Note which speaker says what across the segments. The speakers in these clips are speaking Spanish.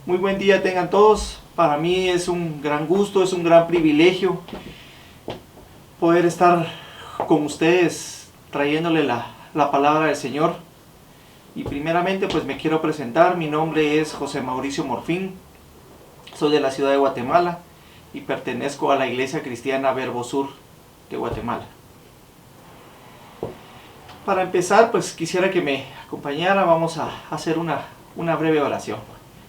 Speaker 1: Muy buen día tengan todos. Para mí es un gran gusto, es un gran privilegio poder estar con ustedes trayéndole la palabra del Señor. Y primeramente pues me quiero presentar. Mi nombre es José Mauricio Morfín. Soy de la ciudad de Guatemala y pertenezco a la Iglesia Cristiana Verbo Sur de Guatemala. Para empezar, pues quisiera que me acompañara. Vamos a hacer una breve oración.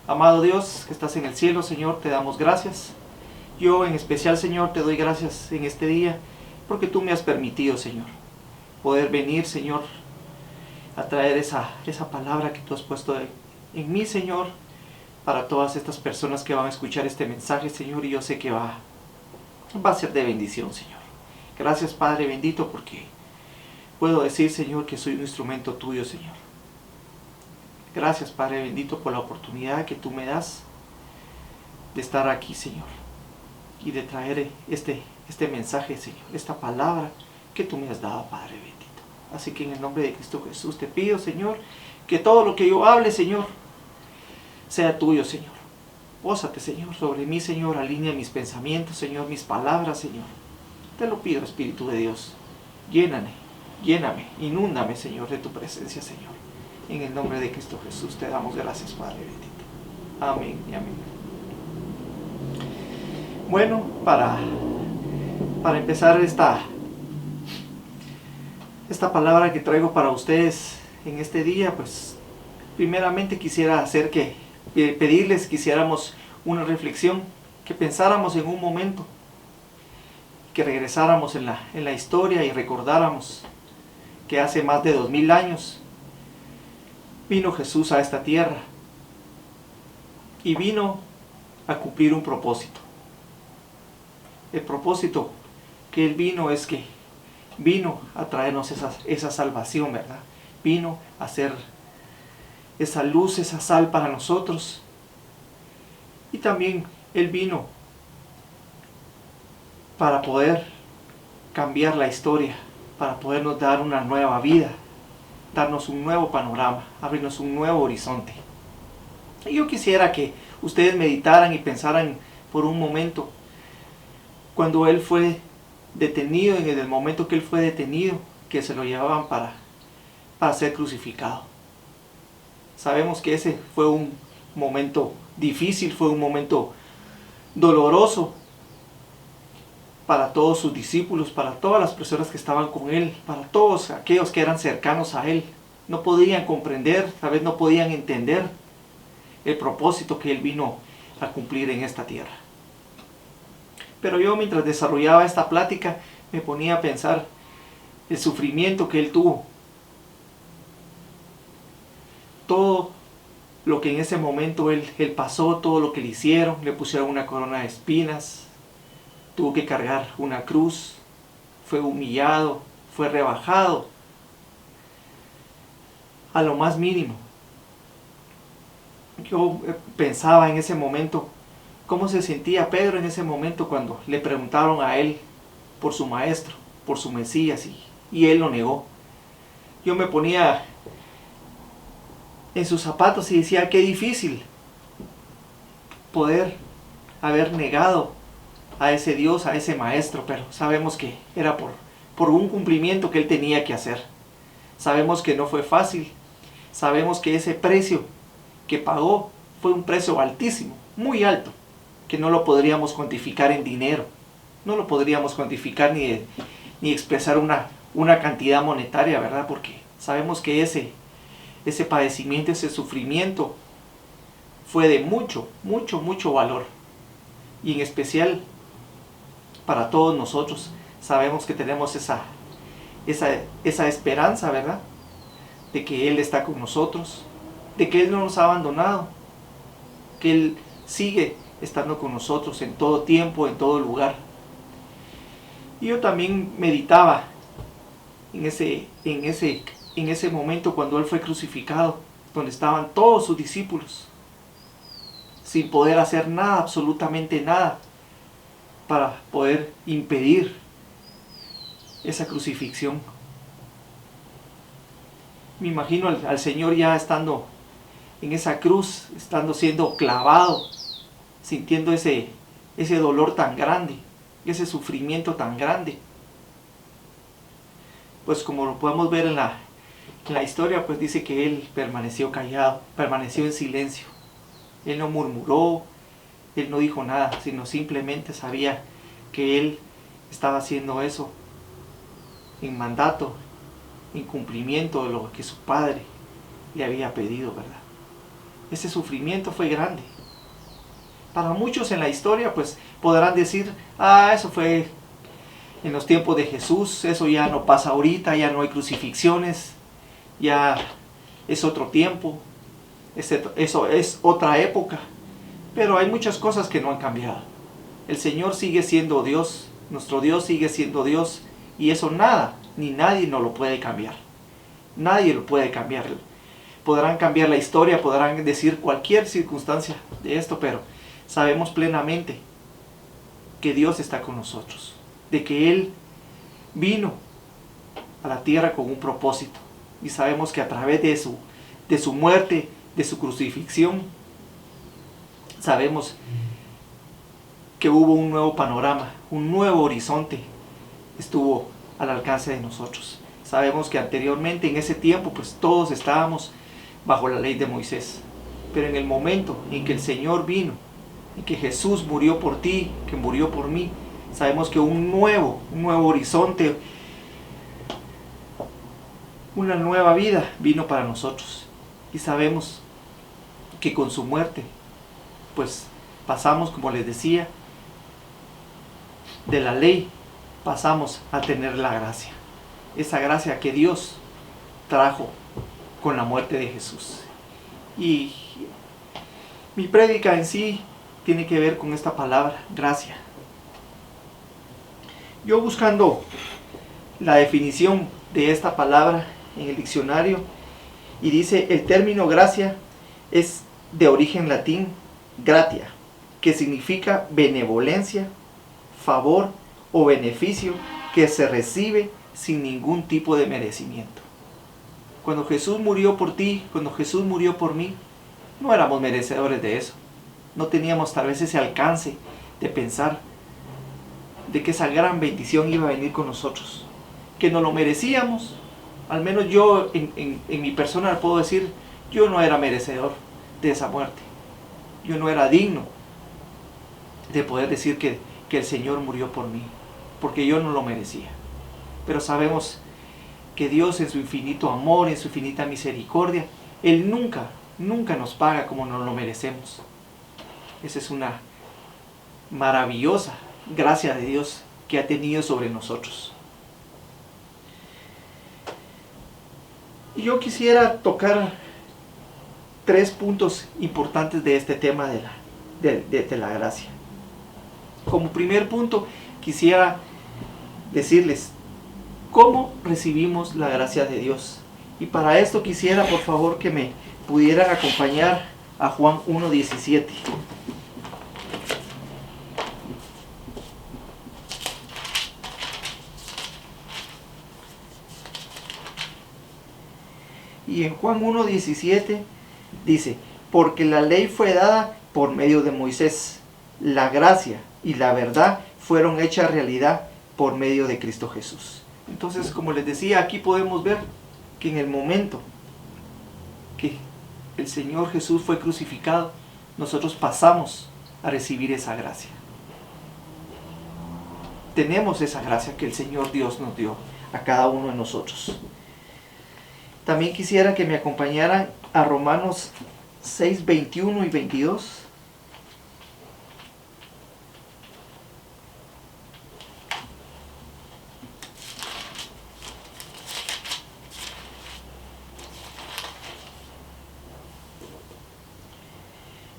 Speaker 1: Amado Dios, que estás en el cielo, Señor, te damos gracias. Yo en especial, Señor, te doy gracias en este día porque tú me has permitido, Señor, poder venir, Señor, a traer esa palabra que tú has puesto en mí, Señor, para todas estas personas que van a escuchar este mensaje, Señor, y yo sé que va a ser de bendición, Señor. Gracias, Padre bendito, porque puedo decir, Señor, que soy un instrumento tuyo, Señor. Gracias, Padre bendito, por la oportunidad que tú me das de estar aquí, Señor, y de traer este mensaje, Señor, esta palabra que tú me has dado, Padre bendito. Así que en el nombre de Cristo Jesús te pido, Señor, que todo lo que yo hable, Señor, sea tuyo, Señor. Pósate, Señor, sobre mí, Señor, alinea mis pensamientos, Señor, mis palabras, Señor. Te lo pido, Espíritu de Dios. Lléname, inúndame, Señor, de tu presencia, Señor. En el nombre de Cristo Jesús te damos gracias, Padre bendito. Amén y amén. Bueno, para empezar esta palabra que traigo para ustedes en este día, pues primeramente quisiera pedirles que hiciéramos una reflexión, que pensáramos en un momento, que regresáramos en la historia y recordáramos que hace más de 2000 años vino Jesús a esta tierra y vino a cumplir un propósito. El propósito que Él vino es que vino a traernos esa salvación, ¿verdad? Vino a ser esa luz, esa sal para nosotros. Y también Él vino para poder cambiar la historia, para podernos dar una nueva vida, darnos un nuevo panorama, abrirnos un nuevo horizonte. Y yo quisiera que ustedes meditaran y pensaran por un momento cuando Él fue detenido, en el momento que Él fue detenido, que se lo llevaban para ser crucificado. Sabemos que ese fue un momento difícil, fue un momento doloroso para todos sus discípulos, para todas las personas que estaban con Él, para todos aquellos que eran cercanos a Él. No podían comprender, tal vez no podían entender el propósito que Él vino a cumplir en esta tierra. Pero yo, mientras desarrollaba esta plática, me ponía a pensar el sufrimiento que Él tuvo. Todo lo que en ese momento él pasó, todo lo que le hicieron, le pusieron una corona de espinas, tuvo que cargar una cruz, fue humillado, fue rebajado a lo más mínimo. Yo pensaba en ese momento cómo se sentía Pedro en ese momento cuando le preguntaron a él por su maestro, por su Mesías, y él lo negó. Yo me ponía en sus zapatos y decía, qué difícil poder haber negado a ese Dios, a ese maestro, pero sabemos que era por un cumplimiento que él tenía que hacer. Sabemos que no fue fácil, sabemos que ese precio que pagó fue un precio altísimo, muy alto, que no lo podríamos cuantificar en dinero, no lo podríamos cuantificar ni expresar una cantidad monetaria, ¿verdad? Porque sabemos que ese padecimiento, ese sufrimiento fue de mucho valor. Y en especial para todos nosotros, sabemos que tenemos esa esperanza, ¿verdad? De que Él está con nosotros, de que Él no nos ha abandonado, que Él sigue estando con nosotros en todo tiempo, en todo lugar. Y yo también meditaba en ese momento cuando Él fue crucificado, donde estaban todos sus discípulos, sin poder hacer nada, absolutamente nada, para poder impedir esa crucifixión. Me imagino al Señor ya estando en esa cruz, estando siendo clavado, sintiendo ese dolor tan grande, ese sufrimiento tan grande. Pues como lo podemos ver en la historia, pues dice que él permaneció callado, permaneció en silencio. Él no murmuró, él no dijo nada, sino simplemente sabía que él estaba haciendo eso en mandato, en cumplimiento de lo que su padre le había pedido, ¿verdad? Ese sufrimiento fue grande. Para muchos en la historia, pues podrán decir, eso fue en los tiempos de Jesús, eso ya no pasa ahorita, ya no hay crucifixiones, ya es otro tiempo, eso es otra época. Pero hay muchas cosas que no han cambiado. El Señor sigue siendo Dios, nuestro Dios sigue siendo Dios, y eso nada, ni nadie nos lo puede cambiar. Nadie lo puede cambiar. Podrán cambiar la historia, podrán decir cualquier circunstancia de esto, pero sabemos plenamente que Dios está con nosotros, de que Él vino a la tierra con un propósito, y sabemos que a través de su muerte, de su crucifixión, sabemos que hubo un nuevo panorama, un nuevo horizonte estuvo al alcance de nosotros. Sabemos que anteriormente, en ese tiempo, pues todos estábamos bajo la ley de Moisés, pero en el momento en que el Señor vino, en que Jesús murió por ti, que murió por mí, sabemos que un nuevo horizonte, una nueva vida vino para nosotros, y sabemos que con su muerte, pues pasamos, como les decía, de la ley, pasamos a tener la gracia, esa gracia que Dios trajo con la muerte de Jesús. Y mi prédica en sí tiene que ver con esta palabra, gracia. Yo buscando la definición de esta palabra en el diccionario, y dice, el término gracia es de origen latín gratia, que significa benevolencia, favor o beneficio que se recibe sin ningún tipo de merecimiento. Cuando Jesús murió por ti, cuando Jesús murió por mí, no éramos merecedores de eso. No teníamos tal vez ese alcance de pensar de que esa gran bendición iba a venir con nosotros, que no lo merecíamos. Al menos yo en mi persona puedo decir, yo no era merecedor de esa muerte. Yo no era digno de poder decir que el Señor murió por mí, porque yo no lo merecía. Pero sabemos que Dios, en su infinito amor, en su infinita misericordia, Él nunca nos paga como nos lo merecemos. Esa es una maravillosa gracia de Dios que ha tenido sobre nosotros. Y yo quisiera tocar 3 puntos importantes de este tema de la gracia. Como primer punto, quisiera decirles cómo recibimos la gracia de Dios. Y para esto quisiera, por favor, que me pudieran acompañar a Juan 1:17. Y en Juan 1:17 dice, porque la ley fue dada por medio de Moisés, la gracia y la verdad fueron hechas realidad por medio de Cristo Jesús. Entonces, como les decía, aquí podemos ver que en el momento que el Señor Jesús fue crucificado, nosotros pasamos a recibir esa gracia. Tenemos esa gracia que el Señor Dios nos dio a cada uno de nosotros. También quisiera que me acompañaran a Romanos 6:21 y 22.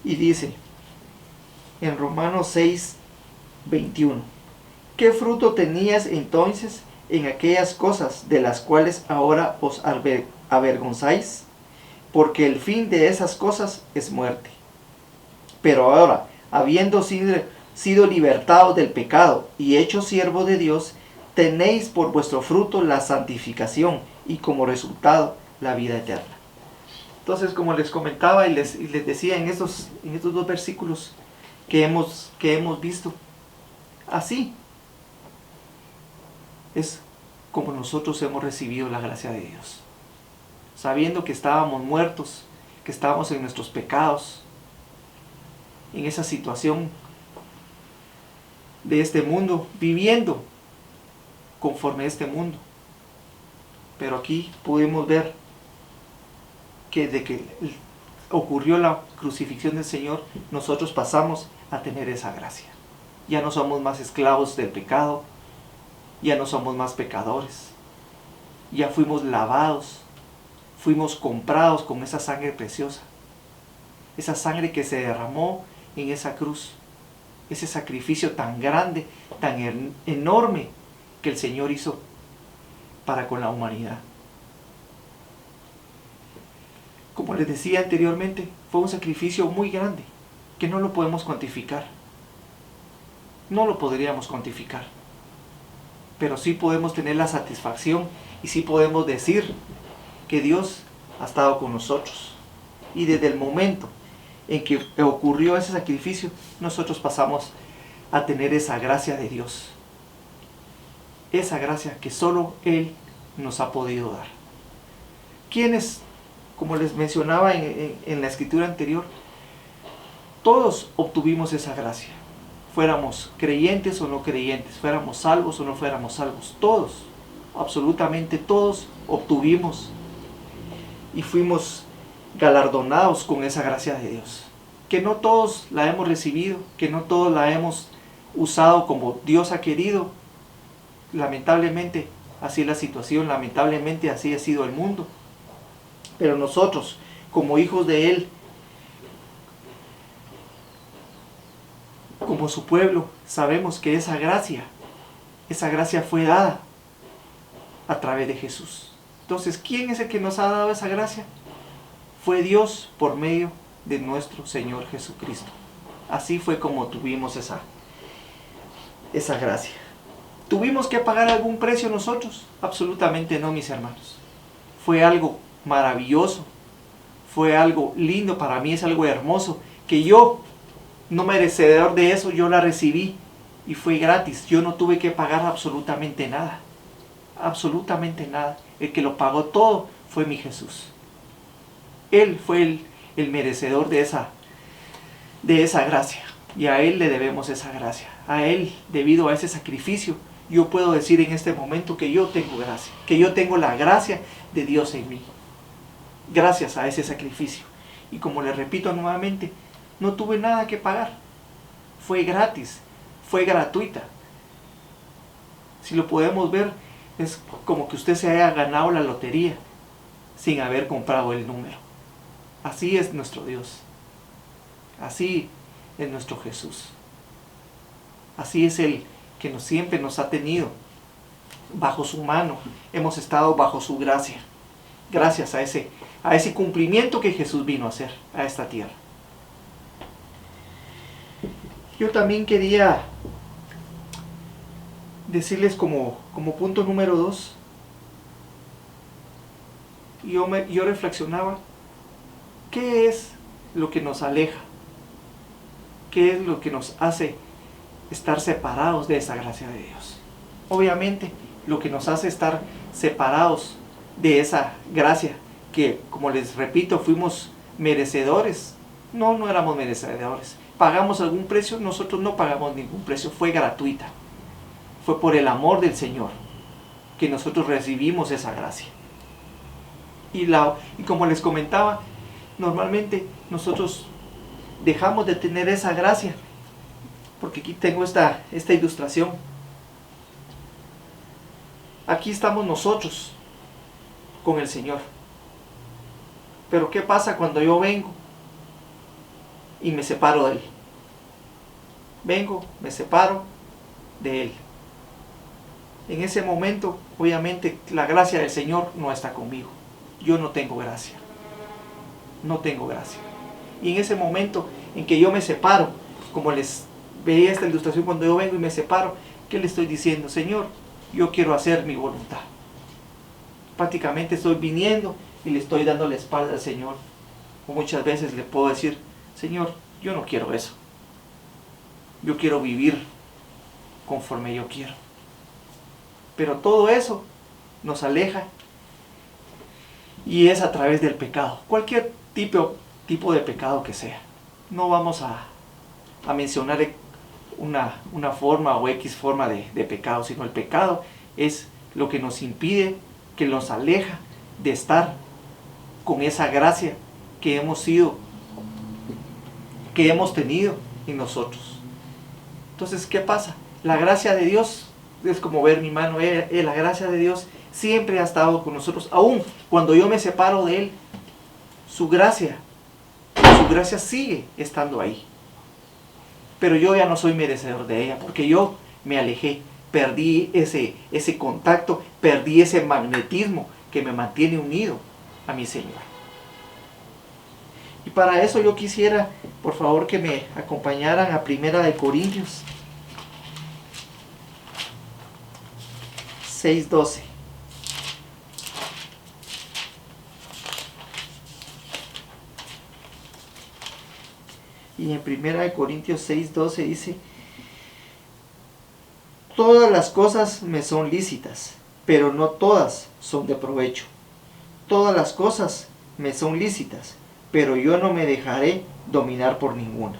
Speaker 1: Y dice, en Romanos 6:21, ¿qué fruto tenías entonces en aquellas cosas de las cuales ahora os avergonzáis? Porque el fin de esas cosas es muerte. Pero ahora, habiendo sido libertados del pecado y hechos siervos de Dios, tenéis por vuestro fruto la santificación y como resultado la vida eterna. Entonces, como les comentaba y les decía en estos dos versículos que hemos visto, así es como nosotros hemos recibido la gracia de Dios. Sabiendo que estábamos muertos, que estábamos en nuestros pecados, en esa situación de este mundo, viviendo conforme a este mundo. Pero aquí pudimos ver que desde que ocurrió la crucifixión del Señor, nosotros pasamos a tener esa gracia. Ya no somos más esclavos del pecado, ya no somos más pecadores, ya fuimos lavados, fuimos comprados con esa sangre preciosa, esa sangre que se derramó en esa cruz, ese sacrificio tan grande, tan enorme que el Señor hizo para con la humanidad. Como les decía anteriormente, fue un sacrificio muy grande que no lo podemos cuantificar. No lo podríamos cuantificar. Pero sí podemos tener la satisfacción y sí podemos decir que Dios ha estado con nosotros. Y desde el momento en que ocurrió ese sacrificio, nosotros pasamos a tener esa gracia de Dios. Esa gracia que solo Él nos ha podido dar. ¿Quiénes? Como les mencionaba en la escritura anterior, todos obtuvimos esa gracia. Fuéramos creyentes o no creyentes, fuéramos salvos o no fuéramos salvos. Todos, absolutamente todos obtuvimos y fuimos galardonados con esa gracia de Dios. Que no todos la hemos recibido, que no todos la hemos usado como Dios ha querido. Lamentablemente, así es la situación, lamentablemente así ha sido el mundo. Pero nosotros, como hijos de Él, como su pueblo, sabemos que esa gracia fue dada a través de Jesús. Entonces, ¿quién es el que nos ha dado esa gracia? Fue Dios por medio de nuestro Señor Jesucristo. Así fue como tuvimos esa gracia. ¿Tuvimos que pagar algún precio nosotros? Absolutamente no, mis hermanos. Fue algo maravilloso, fue algo lindo, para mí es algo hermoso, que yo, no merecedor de eso, yo la recibí y fue gratis. Yo no tuve que pagar absolutamente nada, absolutamente nada. El que lo pagó todo fue mi Jesús. Él fue el merecedor de esa gracia, y a Él le debemos esa gracia. A Él, debido a ese sacrificio, yo puedo decir en este momento que yo tengo gracia, que yo tengo la gracia de Dios en mí, gracias a ese sacrificio. Y como les repito nuevamente, no tuve nada que pagar, fue gratis, fue gratuita. Si lo podemos ver, es como que usted se haya ganado la lotería sin haber comprado el número. Así es nuestro Dios, así es nuestro Jesús, así es Él que siempre nos ha tenido bajo su mano. Hemos estado bajo su gracia, gracias a ese cumplimiento que Jesús vino a hacer a esta tierra. Yo también quería decirles como punto número 2, yo reflexionaba, ¿qué es lo que nos aleja? ¿Qué es lo que nos hace estar separados de esa gracia de Dios? Obviamente, lo que nos hace estar separados de esa gracia, que como les repito, fuimos merecedores. No éramos merecedores. ¿Pagamos algún precio? Nosotros no pagamos ningún precio, fue gratuita. Fue por el amor del Señor que nosotros recibimos esa gracia. Y como les comentaba, normalmente nosotros dejamos de tener esa gracia, porque aquí tengo esta ilustración. Aquí estamos nosotros con el Señor. Pero ¿qué pasa cuando yo vengo y me separo de Él? Vengo, me separo de Él. En ese momento, obviamente, la gracia del Señor no está conmigo. Yo no tengo gracia. No tengo gracia. Y en ese momento en que yo me separo, como les veía esta ilustración, cuando yo vengo y me separo, ¿qué le estoy diciendo? Señor, yo quiero hacer mi voluntad. Prácticamente estoy viniendo y le estoy dando la espalda al Señor O muchas veces le puedo decir, Señor, yo no quiero eso. Yo quiero vivir conforme yo quiero. Pero todo eso nos aleja y es a través del pecado. Cualquier tipo de pecado que sea. No vamos a mencionar una forma o X forma de pecado, sino el pecado es lo que nos impide, que nos aleja de estar con esa gracia que hemos tenido en nosotros. Entonces, ¿qué pasa? La gracia de Dios, es como ver mi mano, la gracia de Dios siempre ha estado con nosotros, aun cuando yo me separo de Él, su gracia sigue estando ahí. Pero yo ya no soy merecedor de ella, porque yo me alejé, perdí ese contacto, perdí ese magnetismo que me mantiene unido a mi Señor. Y para eso yo quisiera, por favor, que me acompañaran a 1 Corintios 6:12. Y en 1 Corintios 6:12 dice: todas las cosas me son lícitas, pero no todas son de provecho. Todas las cosas me son lícitas, pero yo no me dejaré dominar por ninguna.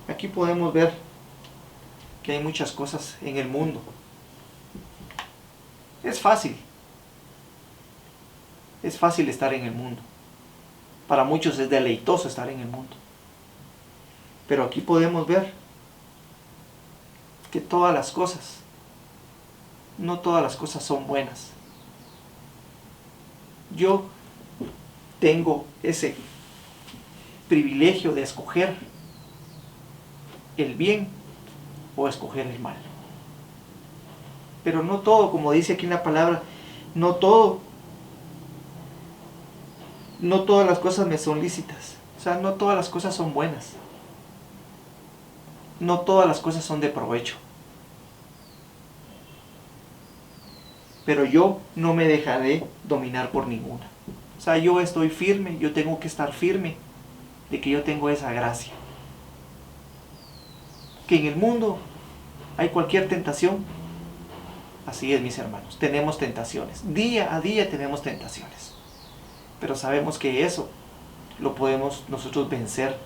Speaker 1: Aquí podemos ver que hay muchas cosas en el mundo. Es fácil estar en el mundo. Para muchos es deleitoso estar en el mundo. Pero aquí podemos ver que todas las cosas, no todas las cosas son buenas. Yo tengo ese privilegio de escoger el bien o escoger el mal. Pero no todo, como dice aquí en la palabra, no todas las cosas me son lícitas. O sea, no todas las cosas son buenas. No todas las cosas son de provecho. Pero yo no me dejaré dominar por ninguna. O sea, yo estoy firme, yo tengo que estar firme de que yo tengo esa gracia. Que en el mundo hay cualquier tentación. Así es, mis hermanos, tenemos tentaciones. Día a día tenemos tentaciones. Pero sabemos que eso lo podemos nosotros vencer.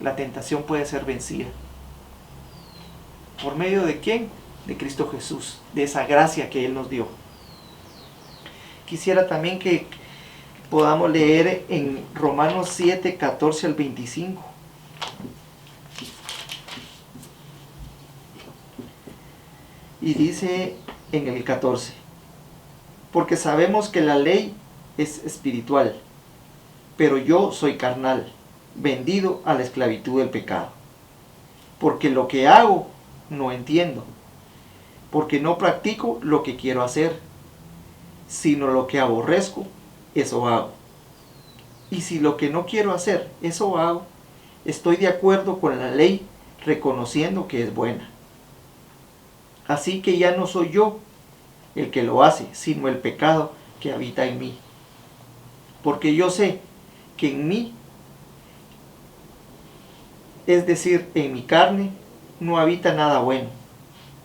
Speaker 1: La tentación puede ser vencida. ¿Por medio de quién? De Cristo Jesús, de esa gracia que Él nos dio. Quisiera también que podamos leer en Romanos 7, 14 al 25. Y dice en el 14: porque sabemos que la ley es espiritual, pero yo soy carnal, vendido a la esclavitud del pecado. Porque lo que hago no entiendo, porque no practico lo que quiero hacer, sino lo que aborrezco, eso hago. Y si lo que no quiero hacer, eso hago, estoy de acuerdo con la ley, reconociendo que es buena. Así que ya no soy yo el que lo hace, sino el pecado que habita en mí. Porque yo sé que en mí, es decir, en mi carne, no habita nada bueno.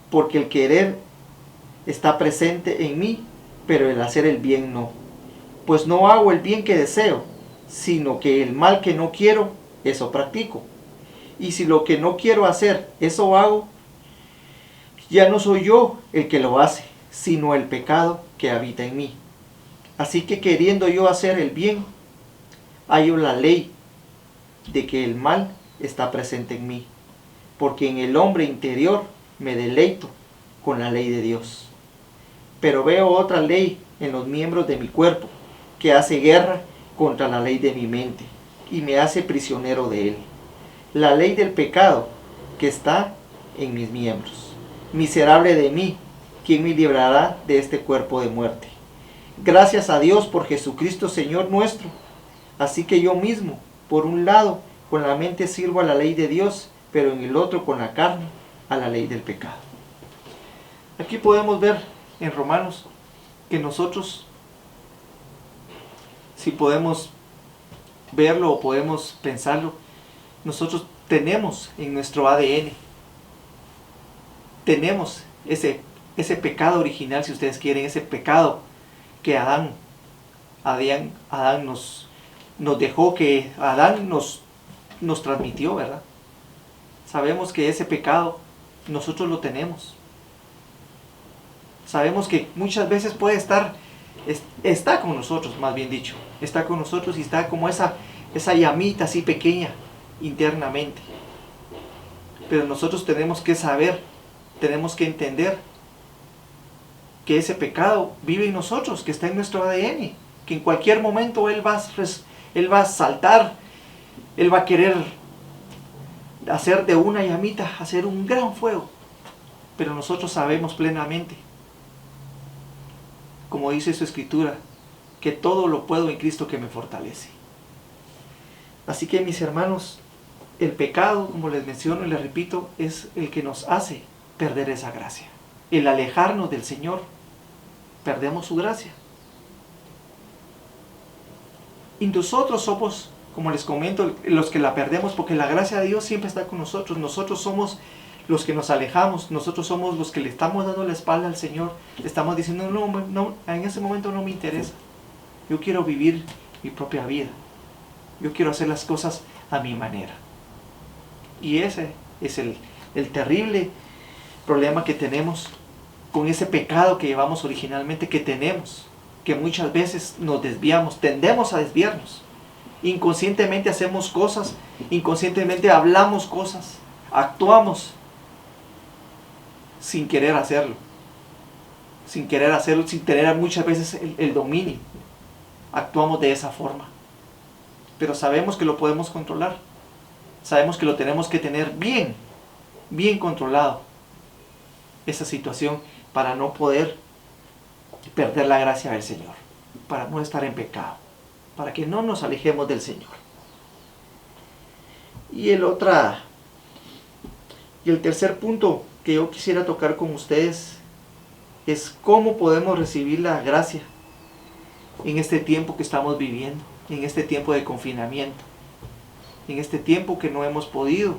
Speaker 1: Porque el querer está presente en mí, pero el hacer el bien no. Pues no hago el bien que deseo, sino que el mal que no quiero, eso practico. Y si lo que no quiero hacer, eso hago, ya no soy yo el que lo hace, sino el pecado que habita en mí. Así que queriendo yo hacer el bien, hallo la ley de que el mal está presente en mí. Porque en el hombre interior me deleito con la ley de Dios. Pero veo otra ley en los miembros de mi cuerpo, que hace guerra contra la ley de mi mente, y me hace prisionero de él. La ley del pecado que está en mis miembros. Miserable de mí, ¿quién me librará de este cuerpo de muerte? Gracias a Dios por Jesucristo Señor nuestro. Así que yo mismo, por un lado, con la mente sirvo a la ley de Dios, pero en el otro, con la carne, a la ley del pecado. Aquí podemos ver en Romanos que nosotros, si podemos verlo o podemos pensarlo, nosotros tenemos en nuestro ADN, tenemos ese pecado original, si ustedes quieren, ese pecado que Adán nos dejó, que Adán nos transmitió, ¿verdad? Sabemos que ese pecado nosotros lo tenemos. Sabemos que muchas veces puede está con nosotros, más bien dicho, está con nosotros y está como esa llamita así pequeña internamente. Pero nosotros tenemos que saber, tenemos que entender que ese pecado vive en nosotros, que está en nuestro ADN, que en cualquier momento Él va a saltar, Él va a querer hacer de una llamita, hacer un gran fuego. Pero nosotros sabemos plenamente, como dice su escritura, que todo lo puedo en Cristo que me fortalece. Así que, mis hermanos, el pecado, como les menciono y les repito, es el que nos hace perder esa gracia. El alejarnos del Señor, perdemos su gracia. Y nosotros somos, como les comento, los que la perdemos, porque la gracia de Dios siempre está con nosotros. Nosotros somos los que nos alejamos, nosotros somos los que le estamos dando la espalda al Señor. Le estamos diciendo, no, en ese momento no me interesa. Yo quiero vivir mi propia vida. Yo quiero hacer las cosas a mi manera. Y ese es el terrible problema que tenemos con ese pecado que llevamos originalmente, que tenemos, que muchas veces nos desviamos, tendemos a desviarnos. Inconscientemente hacemos cosas, inconscientemente hablamos cosas, actuamos sin querer hacerlo, sin tener muchas veces el dominio. Actuamos de esa forma. Pero sabemos que lo podemos controlar. Sabemos que lo tenemos que tener bien controlado, esa situación, para no poder perder la gracia del Señor, para no estar en pecado, para que no nos alejemos del Señor. Y el tercer punto que yo quisiera tocar con ustedes es cómo podemos recibir la gracia en este tiempo que estamos viviendo, en este tiempo de confinamiento, en este tiempo que no hemos podido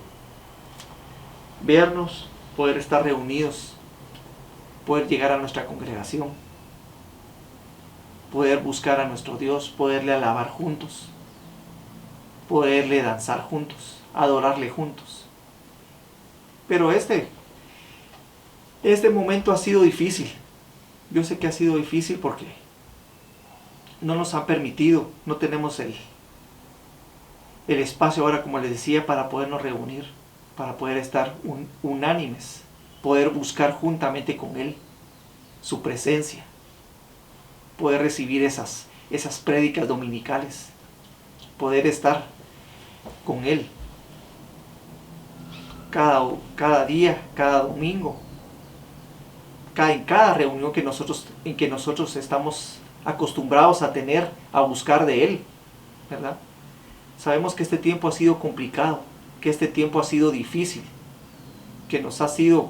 Speaker 1: vernos, poder estar reunidos, poder llegar a nuestra congregación, poder buscar a nuestro Dios, poderle alabar juntos, poderle danzar juntos, adorarle juntos. Pero este momento ha sido difícil. Yo sé que ha sido difícil porque no nos han permitido, no tenemos el espacio ahora, como les decía, para podernos reunir, para poder estar unánimes, poder buscar juntamente con Él su presencia, poder recibir esas prédicas dominicales, poder estar con Él cada día, cada domingo, en cada reunión en que nosotros estamos acostumbrados a tener, a buscar de Él, ¿verdad? Sabemos que este tiempo ha sido complicado, que este tiempo ha sido difícil, que nos ha sido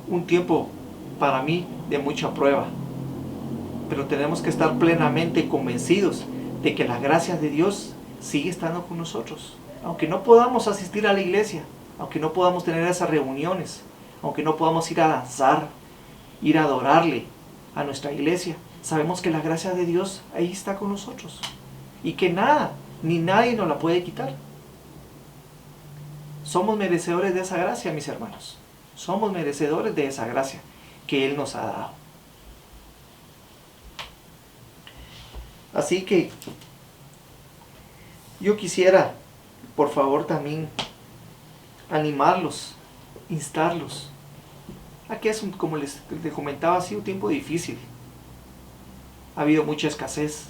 Speaker 1: un tiempo para mí de mucha prueba. Pero tenemos que estar plenamente convencidos de que la gracia de Dios sigue estando con nosotros. Aunque no podamos asistir a la iglesia, aunque no podamos tener esas reuniones, aunque no podamos ir a danzar, ir a adorarle a nuestra iglesia, sabemos que la gracia de Dios ahí está con nosotros. Y que nada, ni nadie nos la puede quitar. Somos merecedores de esa gracia, mis hermanos. Somos merecedores de esa gracia que Él nos ha dado. Así que yo quisiera, por favor, también animarlos, instarlos a que es, como les comentaba, ha sido un tiempo difícil. Ha habido mucha escasez,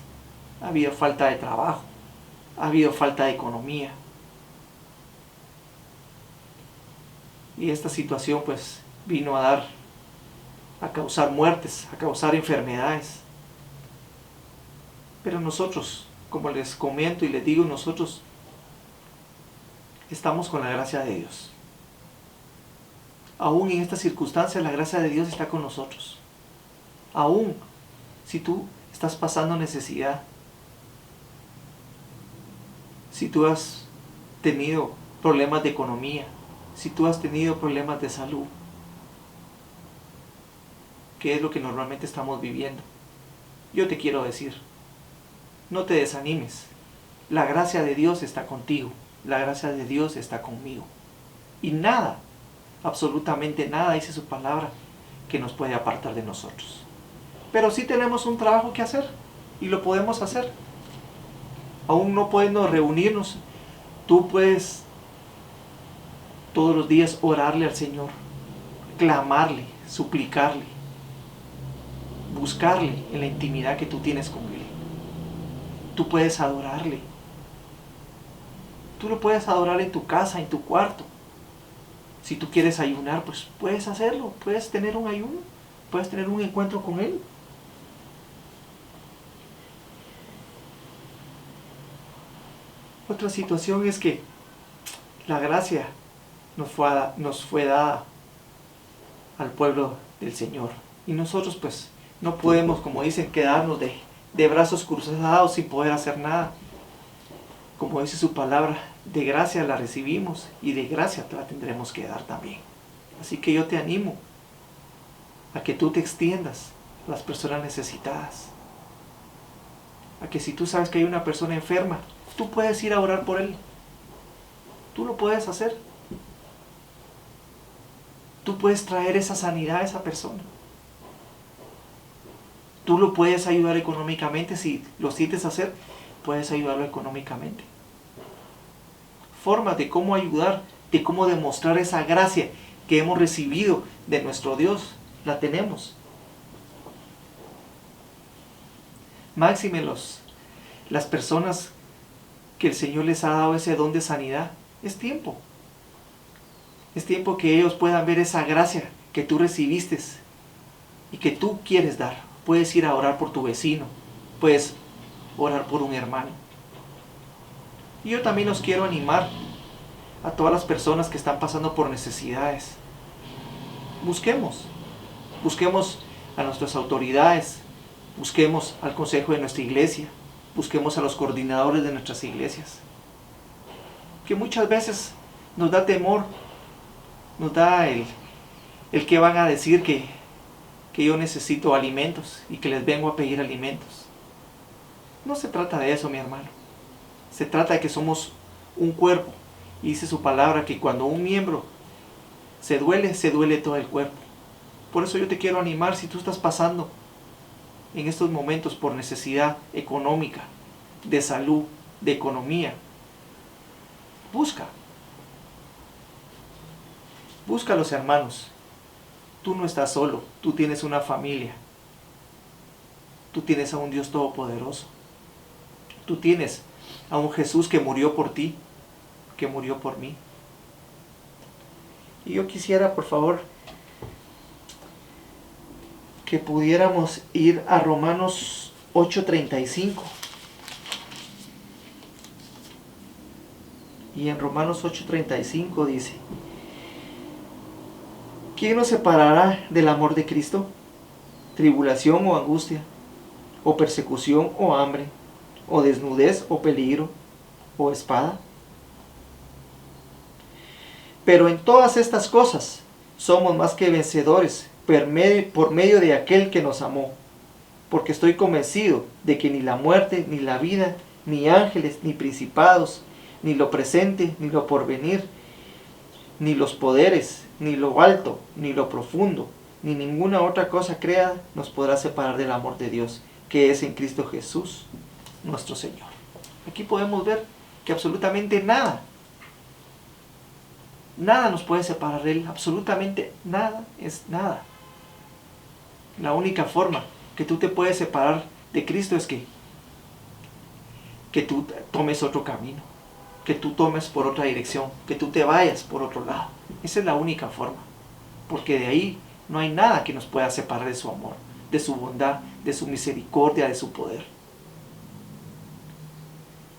Speaker 1: ha habido falta de trabajo, ha habido falta de economía. Y esta situación pues vino a causar muertes, a causar enfermedades. Pero nosotros, como les comento y les digo, nosotros estamos con la gracia de Dios. Aún en estas circunstancias la gracia de Dios está con nosotros. Aún si tú estás pasando necesidad, si tú has tenido problemas de economía, si tú has tenido problemas de salud, que es lo que normalmente estamos viviendo, yo te quiero decir, no te desanimes. La gracia de Dios está contigo, la gracia de Dios está conmigo. Y nada, absolutamente nada, dice su palabra, que nos puede apartar de nosotros. Pero sí tenemos un trabajo que hacer y lo podemos hacer. Aún no podemos reunirnos. Tú puedes todos los días orarle al Señor, clamarle, suplicarle, buscarle en la intimidad que tú tienes con Él. Tú puedes adorarle. Tú lo puedes adorar en tu casa, en tu cuarto. Si tú quieres ayunar, pues puedes hacerlo. Puedes tener un ayuno. Puedes tener un encuentro con Él. Otra situación es que la gracia nos fue dada al pueblo del Señor. Y nosotros pues no podemos, como dicen, quedarnos de brazos cruzados sin poder hacer nada. Como dice su palabra, de gracia la recibimos y de gracia la tendremos que dar también. Así que yo te animo a que tú te extiendas a las personas necesitadas. A que si tú sabes que hay una persona enferma, tú puedes ir a orar por él. Tú lo puedes hacer. Tú puedes traer esa sanidad a esa persona. Tú lo puedes ayudar económicamente. Si lo sientes hacer, puedes ayudarlo económicamente. Formas de cómo ayudar, de cómo demostrar esa gracia que hemos recibido de nuestro Dios, la tenemos. Máxime las personas que el Señor les ha dado ese don de sanidad. Es tiempo. Es tiempo que ellos puedan ver esa gracia que tú recibiste y que tú quieres dar. Puedes ir a orar por tu vecino. Puedes orar por un hermano. Y yo también los quiero animar a todas las personas que están pasando por necesidades. Busquemos a nuestras autoridades, busquemos al consejo de nuestra iglesia, busquemos a los coordinadores de nuestras iglesias. Que muchas veces nos da temor, nos da el que van a decir que yo necesito alimentos y que les vengo a pedir alimentos. No se trata de eso, mi hermano. Se trata de que somos un cuerpo. Y dice su palabra que cuando un miembro se duele todo el cuerpo. Por eso yo te quiero animar, si tú estás pasando en estos momentos por necesidad económica, de salud, de economía, busca a los hermanos. Tú no estás solo, tú tienes una familia. Tú tienes a un Dios todopoderoso. Tú tienes a un Jesús que murió por ti, que murió por mí. Y yo quisiera, por favor, que pudiéramos ir a Romanos 8:35. Y en Romanos 8:35 dice: ¿quién nos separará del amor de Cristo? ¿Tribulación o angustia? ¿O persecución o hambre? ¿O desnudez o peligro? ¿O espada? Pero en todas estas cosas somos más que vencedores por medio de aquel que nos amó. Porque estoy convencido de que ni la muerte, ni la vida, ni ángeles, ni principados, ni lo presente, ni lo porvenir, ni los poderes, ni lo alto, ni lo profundo, ni ninguna otra cosa creada nos podrá separar del amor de Dios, que es en Cristo Jesús, nuestro Señor. Aquí podemos ver que absolutamente nada nos puede separar de Él. Absolutamente nada es nada. La única forma que tú te puedes separar de Cristo es que tú tomes otro camino, que tú tomes por otra dirección, que tú te vayas por otro lado. Esa es la única forma, porque de ahí no hay nada que nos pueda separar de su amor, de su bondad, de su misericordia, de su poder.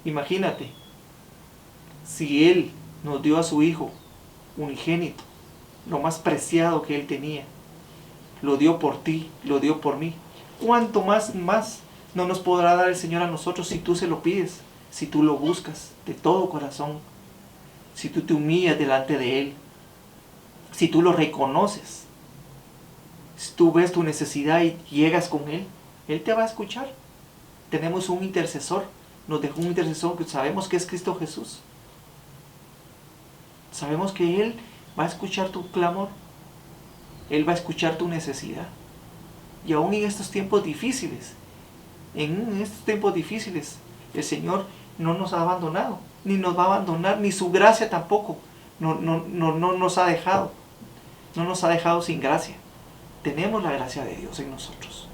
Speaker 1: Imagínate, si Él nos dio a su Hijo unigénito, lo más preciado que Él tenía, lo dio por ti, lo dio por mí, ¿cuánto más no nos podrá dar el Señor a nosotros si tú se lo pides, si tú lo buscas de todo corazón, si tú te humillas delante de Él, si tú lo reconoces, si tú ves tu necesidad y llegas con Él, Él te va a escuchar. Tenemos un intercesor, nos dejó un intercesor que sabemos que es Cristo Jesús. Sabemos que Él va a escuchar tu clamor, Él va a escuchar tu necesidad. Y aún en estos tiempos difíciles, el Señor no nos ha abandonado, ni nos va a abandonar, ni su gracia tampoco no nos ha dejado. No nos ha dejado sin gracia. Tenemos la gracia de Dios en nosotros.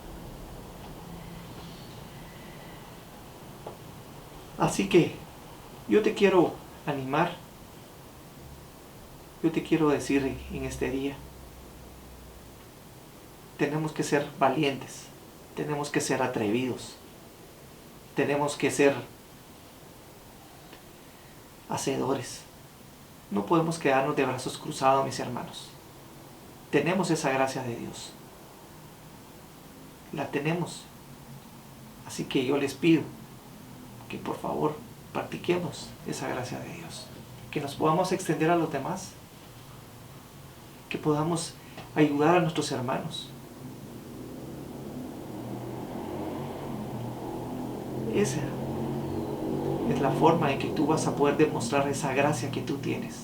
Speaker 1: Así que yo te quiero animar, yo te quiero decir en este día, tenemos que ser valientes, tenemos que ser atrevidos, tenemos que ser hacedores. No podemos quedarnos de brazos cruzados, mis hermanos. Tenemos esa gracia de Dios. La tenemos. Así que yo les pido que por favor practiquemos esa gracia de Dios. Que nos podamos extender a los demás. Que podamos ayudar a nuestros hermanos. Esa es la forma en que tú vas a poder demostrar esa gracia que tú tienes.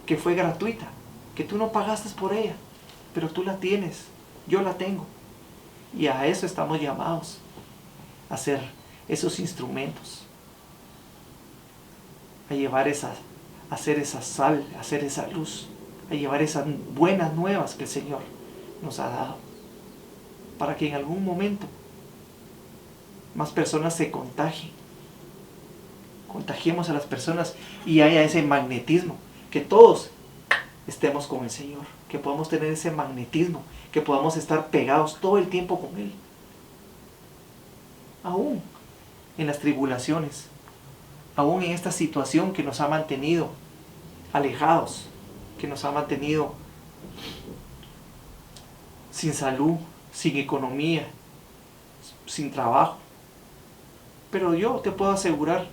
Speaker 1: Que fue gratuita. Que tú no pagaste por ella. Pero tú la tienes. Yo la tengo. Y a eso estamos llamados. A ser esos instrumentos. A llevar a hacer esa sal, a hacer esa luz. A llevar esas buenas nuevas que el Señor nos ha dado. Para que en algún momento más personas se contagien. Contagiemos a las personas y haya ese magnetismo. Que todos estemos con el Señor. Que podamos tener ese magnetismo. Que podamos estar pegados todo el tiempo con Él. Aún en las tribulaciones. Aún en esta situación que nos ha mantenido alejados. Que nos ha mantenido sin salud, sin economía, sin trabajo. Pero yo te puedo asegurar,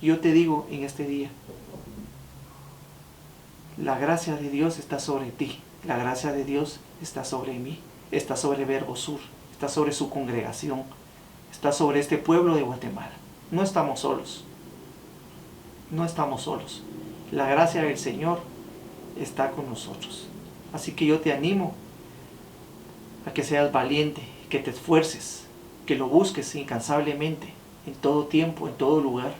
Speaker 1: yo te digo en este día, la gracia de Dios está sobre ti, la gracia de Dios está sobre mí, está sobre Verbo Sur, está sobre su congregación, está sobre este pueblo de Guatemala. No estamos solos, no estamos solos. La gracia del Señor está con nosotros. Así que yo te animo a que seas valiente, que te esfuerces, que lo busques incansablemente, en todo tiempo, en todo lugar.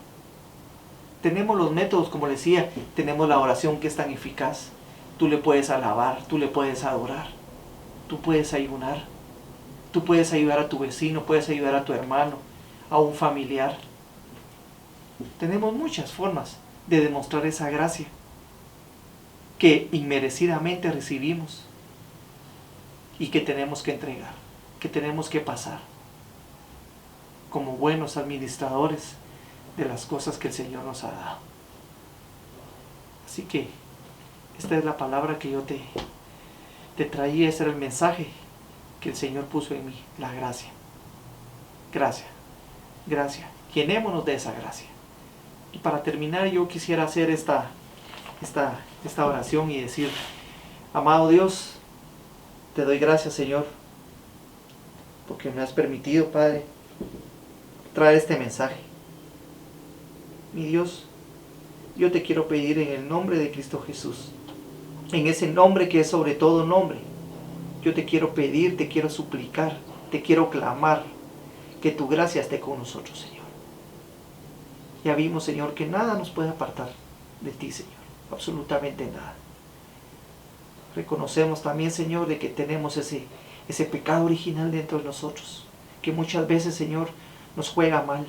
Speaker 1: Tenemos los métodos, como les decía, tenemos la oración que es tan eficaz. Tú le puedes alabar, tú le puedes adorar, tú puedes ayunar, tú puedes ayudar a tu vecino, puedes ayudar a tu hermano, a un familiar. Tenemos muchas formas de demostrar esa gracia que inmerecidamente recibimos y que tenemos que entregar, que tenemos que pasar como buenos administradores de las cosas que el Señor nos ha dado. Así que esta es la palabra que yo te traía, ese era el mensaje que el Señor puso en mí, la gracia. Gracia, gracia, llenémonos de esa gracia. Y para terminar yo quisiera hacer esta oración y decir: amado Dios, te doy gracias, Señor, porque me has permitido, Padre, traer este mensaje. Mi Dios, yo te quiero pedir en el nombre de Cristo Jesús, en ese nombre que es sobre todo nombre, yo te quiero pedir, te quiero suplicar, te quiero clamar, que tu gracia esté con nosotros, Señor. Ya vimos, Señor, que nada nos puede apartar de ti, Señor, absolutamente nada. Reconocemos también, Señor, de que tenemos ese pecado original dentro de nosotros, que muchas veces, Señor, nos juega mal.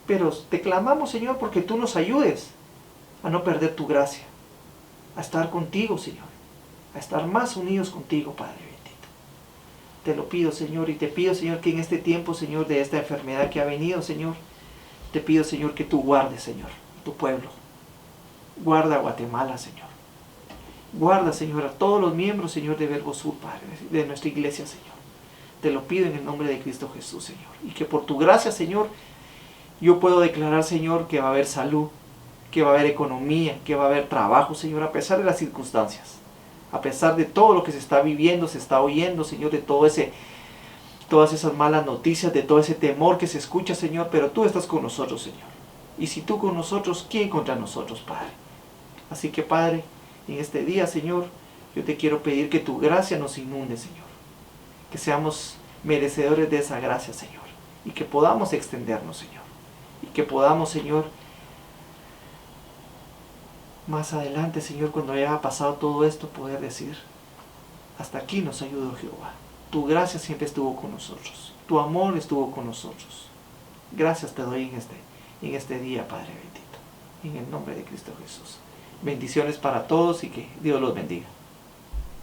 Speaker 1: Pero te clamamos, Señor, porque tú nos ayudes a no perder tu gracia, a estar contigo, Señor, a estar más unidos contigo, Padre bendito. Te lo pido, Señor, y te pido, Señor, que en este tiempo, Señor, de esta enfermedad que ha venido, Señor, te pido, Señor, que tú guardes, Señor, tu pueblo. Guarda a Guatemala, Señor. Guarda, Señor, a todos los miembros, Señor, de Verbo Sur, Padre, de nuestra iglesia, Señor. Te lo pido en el nombre de Cristo Jesús, Señor. Y que por tu gracia, Señor, Yo puedo declarar, Señor, que va a haber salud, que va a haber economía, que va a haber trabajo, Señor, a pesar de las circunstancias, a pesar de todo lo que se está viviendo, se está oyendo, Señor, de todas esas malas noticias, de todo ese temor que se escucha, Señor, pero tú estás con nosotros, Señor. Y si tú con nosotros, ¿quién contra nosotros, Padre? Así que, Padre, en este día, Señor, yo te quiero pedir que tu gracia nos inunde, Señor. Que seamos merecedores de esa gracia, Señor. Y que podamos extendernos, Señor. Y que podamos, Señor, más adelante, Señor, cuando haya pasado todo esto, poder decir, hasta aquí nos ayudó Jehová. Tu gracia siempre estuvo con nosotros. Tu amor estuvo con nosotros. Gracias te doy en este día, Padre bendito. En el nombre de Cristo Jesús. Bendiciones para todos y que Dios los bendiga.